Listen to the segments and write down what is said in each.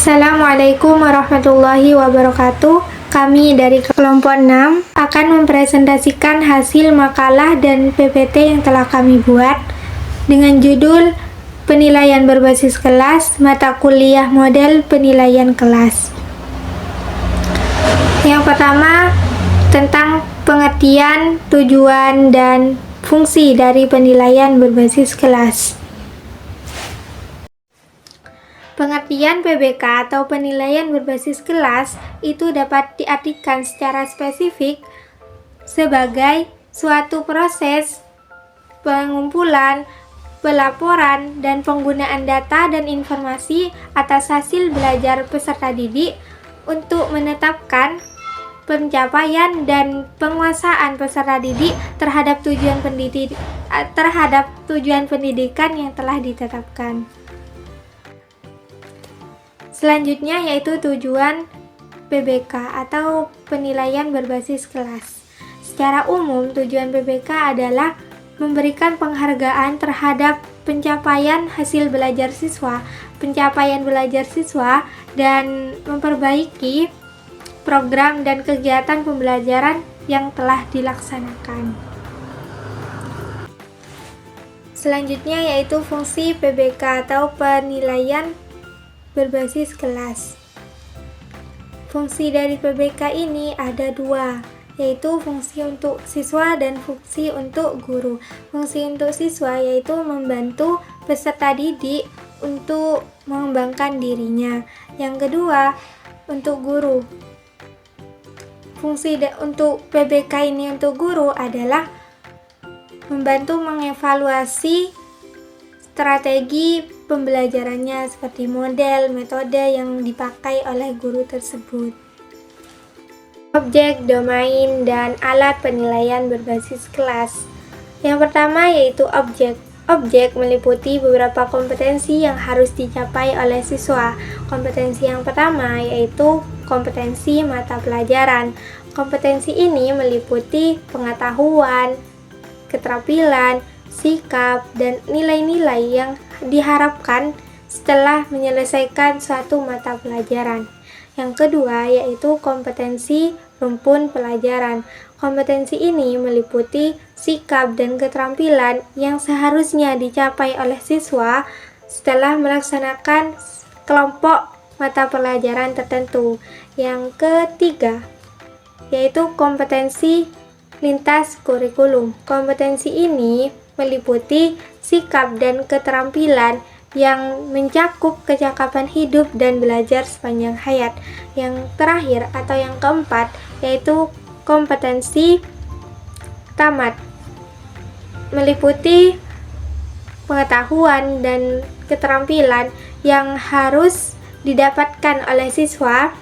Assalamualaikum warahmatullahi wabarakatuh. Kami dari kelompok 6 akan mempresentasikan hasil makalah dan PPT yang telah kami buat dengan judul Penilaian Berbasis Kelas, Mata Kuliah Model Penilaian Kelas. Yang pertama, tentang pengertian, tujuan, dan fungsi dari penilaian berbasis kelas. Pengertian PBK atau penilaian berbasis kelas itu dapat diartikan secara spesifik sebagai suatu proses pengumpulan, pelaporan, dan penggunaan data dan informasi atas hasil belajar peserta didik untuk menetapkan pencapaian dan penguasaan peserta didik terhadap tujuan pendidikan yang telah ditetapkan. Selanjutnya yaitu tujuan PBK atau penilaian berbasis kelas. Secara umum, tujuan PBK adalah memberikan penghargaan terhadap pencapaian hasil belajar siswa, dan memperbaiki program dan kegiatan pembelajaran yang telah dilaksanakan. Selanjutnya yaitu fungsi PBK atau penilaian berbasis kelas. Fungsi dari PBK ini ada dua, yaitu fungsi untuk siswa dan fungsi untuk guru. Fungsi untuk siswa yaitu membantu peserta didik untuk mengembangkan dirinya. Yang kedua, untuk guru. Fungsi untuk PBK ini untuk guru adalah membantu mengevaluasi strategi pembelajarannya seperti model, metode yang dipakai oleh guru tersebut. Objek, domain, dan alat penilaian berbasis kelas. Yang pertama yaitu objek. Objek meliputi beberapa kompetensi yang harus dicapai oleh siswa. Kompetensi yang pertama yaitu kompetensi mata pelajaran. Kompetensi ini meliputi pengetahuan, keterampilan, sikap, dan nilai-nilai yang diharapkan setelah menyelesaikan suatu mata pelajaran. Yang kedua yaitu kompetensi rumpun pelajaran. Kompetensi ini meliputi sikap dan keterampilan yang seharusnya dicapai oleh siswa setelah melaksanakan kelompok mata pelajaran tertentu. Yang ketiga yaitu kompetensi lintas kurikulum. Kompetensi ini meliputi sikap dan keterampilan yang mencakup kecakapan hidup dan belajar sepanjang hayat. Yang terakhir atau yang keempat yaitu kompetensi tamat, meliputi pengetahuan dan keterampilan yang harus didapatkan oleh siswa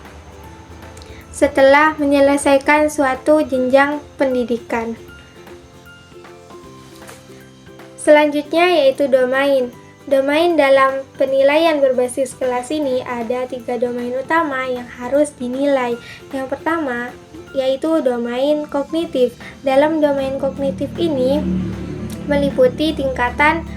setelah menyelesaikan suatu jenjang pendidikan. Selanjutnya yaitu domain. Domain dalam penilaian berbasis kelas ini ada 3 domain utama yang harus dinilai. Yang pertama yaitu domain kognitif. Dalam domain kognitif ini meliputi tingkatan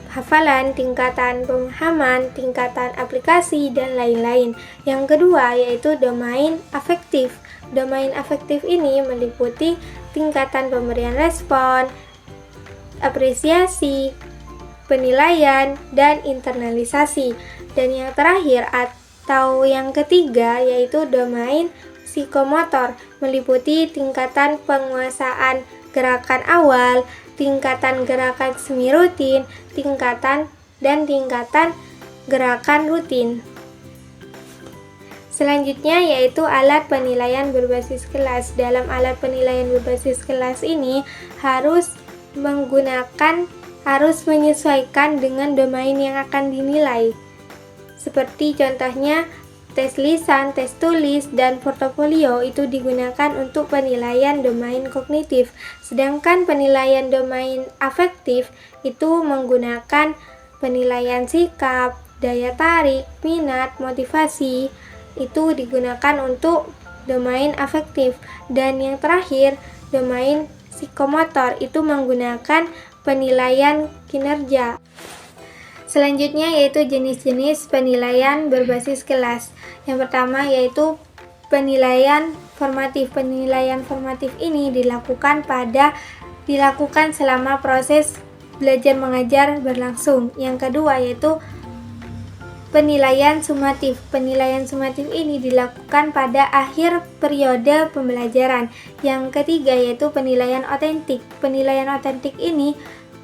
hafalan, tingkatan pemahaman, tingkatan aplikasi, dan lain-lain. Yang kedua yaitu domain afektif. Domain afektif ini meliputi tingkatan pemberian respon, apresiasi, penilaian, dan internalisasi. Dan yang terakhir atau yang ketiga yaitu domain psikomotor, meliputi tingkatan penguasaan gerakan awal, tingkatan gerakan semi rutin, tingkatan gerakan rutin. Selanjutnya yaitu alat penilaian berbasis kelas. Dalam alat penilaian berbasis kelas ini harus menyesuaikan dengan domain yang akan dinilai. Seperti contohnya tes lisan, tes tulis, dan portofolio itu digunakan untuk penilaian domain kognitif. Sedangkan penilaian domain afektif itu menggunakan penilaian sikap, daya tarik, minat, motivasi. Itu digunakan untuk domain afektif. Dan yang terakhir, domain psikomotor itu menggunakan penilaian kinerja. Selanjutnya yaitu jenis-jenis penilaian berbasis kelas. Yang pertama yaitu penilaian formatif. Penilaian formatif ini dilakukan selama proses belajar mengajar berlangsung. Yang kedua yaitu penilaian sumatif. Penilaian sumatif ini dilakukan pada akhir periode pembelajaran. Yang ketiga yaitu penilaian otentik. Penilaian otentik ini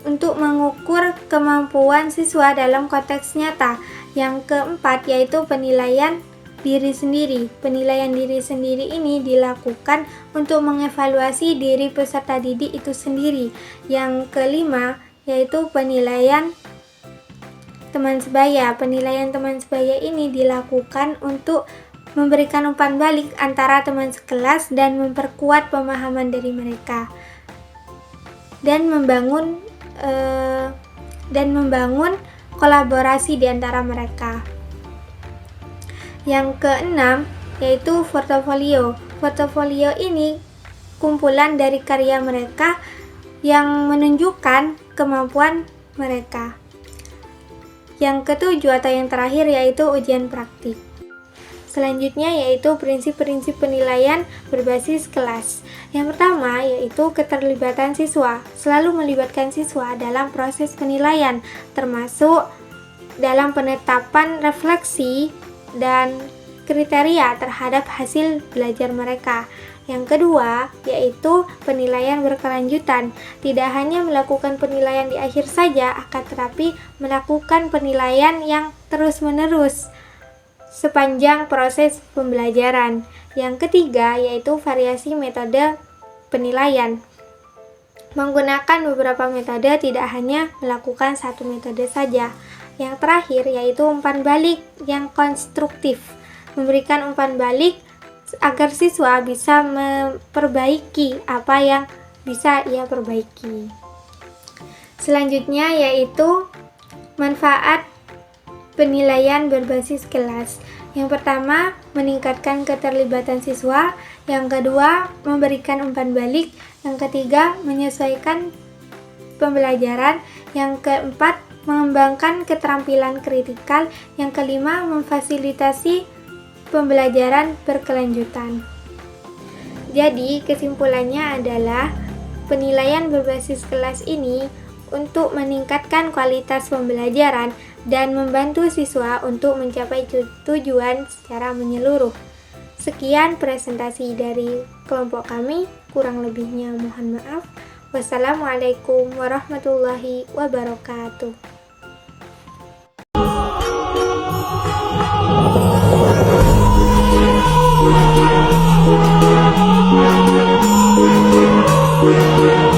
untuk mengukur kemampuan siswa dalam konteks nyata. Yang keempat yaitu penilaian diri sendiri. Penilaian diri sendiri ini dilakukan untuk mengevaluasi diri peserta didik itu sendiri. Yang kelima yaitu penilaian teman sebaya. Penilaian teman sebaya ini dilakukan untuk memberikan umpan balik antara teman sekelas dan memperkuat pemahaman dari mereka dan membangun kolaborasi di antara mereka. Yang keenam yaitu portofolio. Portofolio ini kumpulan dari karya mereka yang menunjukkan kemampuan mereka. Yang ketujuh atau yang terakhir yaitu ujian praktik. Selanjutnya yaitu prinsip-prinsip penilaian berbasis kelas. Yang pertama yaitu keterlibatan siswa. Selalu melibatkan siswa dalam proses penilaian, termasuk dalam penetapan refleksi dan kriteria terhadap hasil belajar mereka. Yang kedua yaitu penilaian berkelanjutan. Tidak hanya melakukan penilaian di akhir saja, akan tetapi melakukan penilaian yang terus-menerus sepanjang proses pembelajaran. Yang ketiga yaitu variasi metode penilaian. Menggunakan beberapa metode, tidak hanya melakukan satu metode saja. Yang terakhir yaitu umpan balik yang konstruktif. Memberikan umpan balik agar siswa bisa memperbaiki apa yang bisa ia perbaiki. Selanjutnya yaitu manfaat penilaian berbasis kelas. Yang pertama, meningkatkan keterlibatan siswa. Yang kedua, memberikan umpan balik. Yang ketiga, menyesuaikan pembelajaran. Yang keempat, mengembangkan keterampilan kritikal. Yang kelima, memfasilitasi pembelajaran berkelanjutan. Jadi, kesimpulannya adalah penilaian berbasis kelas ini untuk meningkatkan kualitas pembelajaran dan membantu siswa untuk mencapai tujuan secara menyeluruh. Sekian presentasi dari kelompok kami, kurang lebihnya mohon maaf. Wassalamualaikum warahmatullahi wabarakatuh. Thank you.